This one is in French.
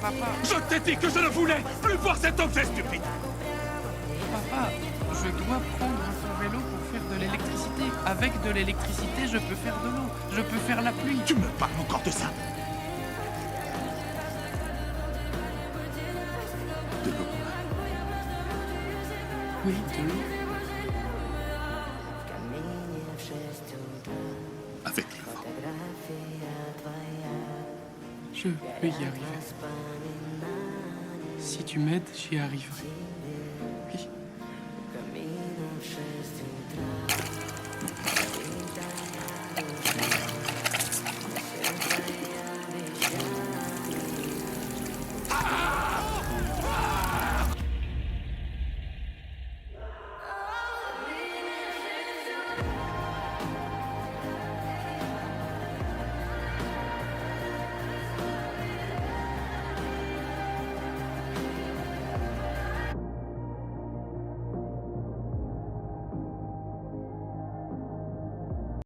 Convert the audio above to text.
Papa, Je t'ai dit que je ne voulais plus voir cet objet stupide. papa, je dois prendre ton vélo pour faire de l'électricité. Avec de l'électricité, je peux faire de l'eau. Je peux faire la pluie. Tu me parles encore de ça? De l'eau. Oui, de l'eau. Avec le vent. Je vais y arriver. Si tu m'aides, j'y arriverai.